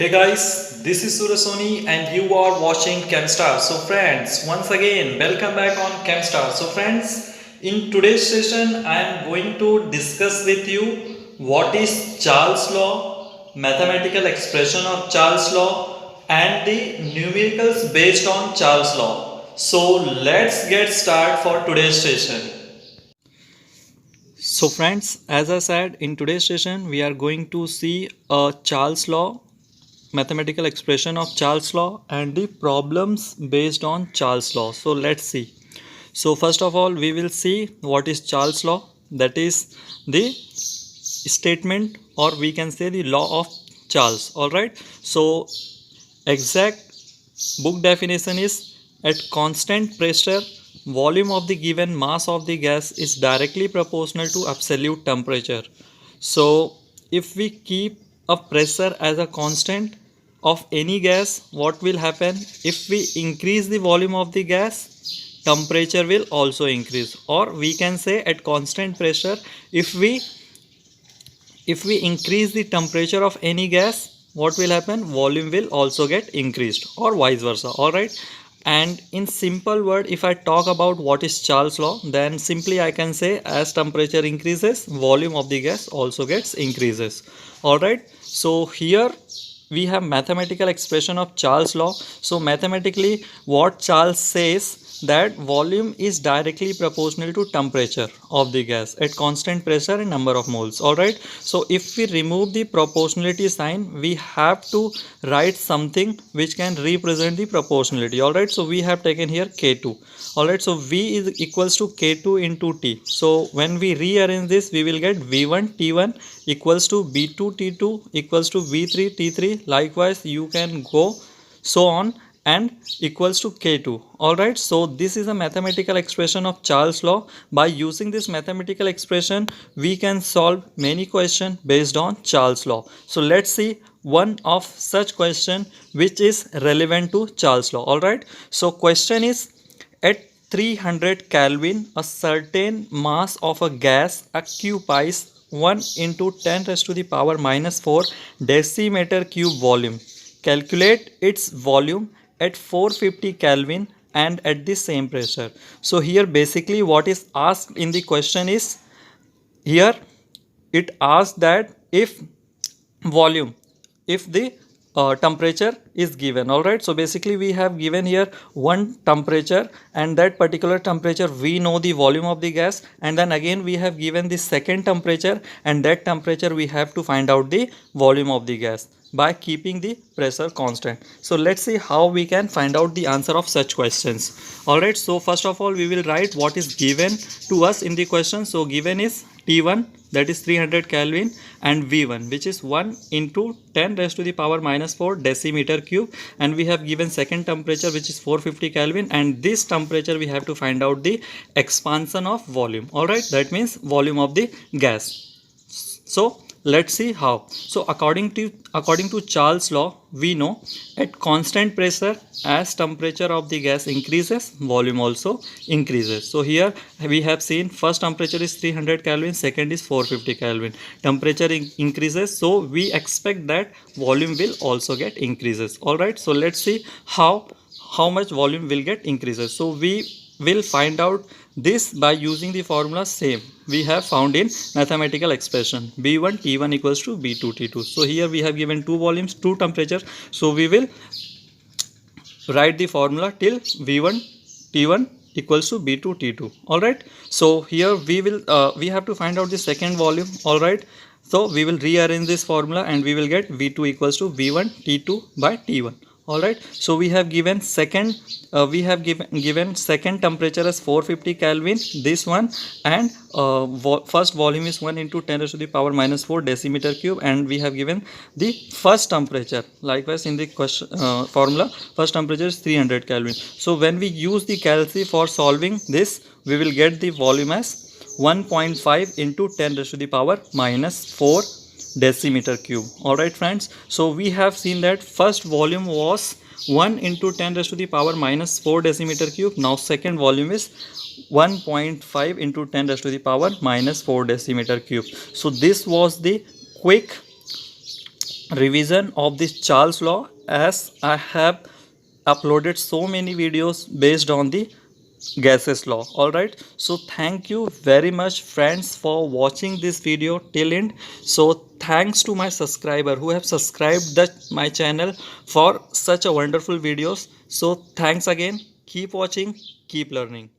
Hey guys, this is Surasoni and you are watching ChemStar. So friends, once again, welcome back on ChemStar. So friends, in today's session, I am going to discuss with you what is Charles law, mathematical expression of Charles law and the numericals based on Charles law. So let's get started for today's session. So friends, as I said, in today's session, we are going to see a Charles law, mathematical expression of Charles law and the problems based on Charles law. So let's see. So first of all, we will see what is Charles law. That is the statement, or we can say the law of Charles. All right. So exact book definition is: at constant pressure, volume of the given mass of the gas is directly proportional to absolute temperature. So if we keep a pressure as a constant of any gas, what will happen? If we increase the volume of the gas, temperature will also increase. Or we can say, at constant pressure, if we increase the temperature of any gas, what will happen? Volume will also get increased, or vice versa. All right. And in simple word, if I talk about what is Charles law, then simply I can say, as temperature increases, volume of the gas also gets increases. All right. So here we have mathematical expression of Charles law. So mathematically, what Charles says, that volume is directly proportional to temperature of the gas at constant pressure and number of moles. All right. So if we remove the proportionality sign, we have to write something which can represent the proportionality. All right. So we have taken here K2. All right. So V is equals to K2 into T. So when we rearrange this, we will get V1 T1 equals to B2 T2 equals to V3 T3. Likewise, you can go so on and equals to K2. All right. So this is a mathematical expression of Charles law. By using this mathematical expression, we can solve many questions based on Charles law. So let's see one of such question which is relevant to Charles law. All right. So question is: at 300 Kelvin, a certain mass of a gas occupies 1 into 10 raised to the power minus 4 decimeter cube volume. Calculate its volume at 450 Kelvin and at the same pressure. So here basically what is asked in the question is, here it asks that if volume, if the temperature is given. All right. So basically we have given here one temperature, and that particular temperature we know the volume of the gas, and then again we have given the second temperature, and that temperature we have to find out the volume of the gas by keeping the pressure constant. So let's see how we can find out the answer of such questions. All right. So first of all, we will write what is given to us in the question. So given is T1, that is 300 Kelvin, and V1, which is 1 into 10 raised to the power minus 4 decimeter cube, and we have given second temperature which is 450 Kelvin, and this temperature we have to find out the expansion of volume. All right. That means volume of the gas. So let's see how. So according to Charles law, we know at constant pressure, as temperature of the gas increases, volume also increases. So here we have seen first temperature is 300 Kelvin, second is 450 Kelvin. Temperature increases, so we expect that volume will also get increases. All right. So let's see how much volume will get increases. So we will find out this by using the formula same we have found in mathematical expression: B1 T1 equals to B2 T2. So here we have given two volumes, two temperature. So we will write the formula till V1 T1 equals to B2 T2. All right. So here we have to find out the second volume. All right. So we will rearrange this formula and we will get V2 equals to V1 T2 by T1. All right. So we have given second second temperature as 450 Kelvin, this one, and first volume is 1 into 10 raised to the power minus 4 decimeter cube, and we have given the first temperature. Likewise, in the question formula, first temperature is 300 Kelvin. So when we use the calci for solving this, we will get the volume as 1.5 into 10 raised to the power minus 4 decimeter cube. All right, friends. So we have seen that first volume was 1 into 10 raised to the power minus 4 decimeter cube. Now second volume is 1.5 into 10 raised to the power minus 4 decimeter cube. So this was the quick revision of this Charles law, as I have uploaded so many videos based on the gases law. All right, so thank you very much friends for watching this video till end. So thanks to my subscriber who have subscribed my channel for such a wonderful videos. So thanks again, keep watching, keep learning.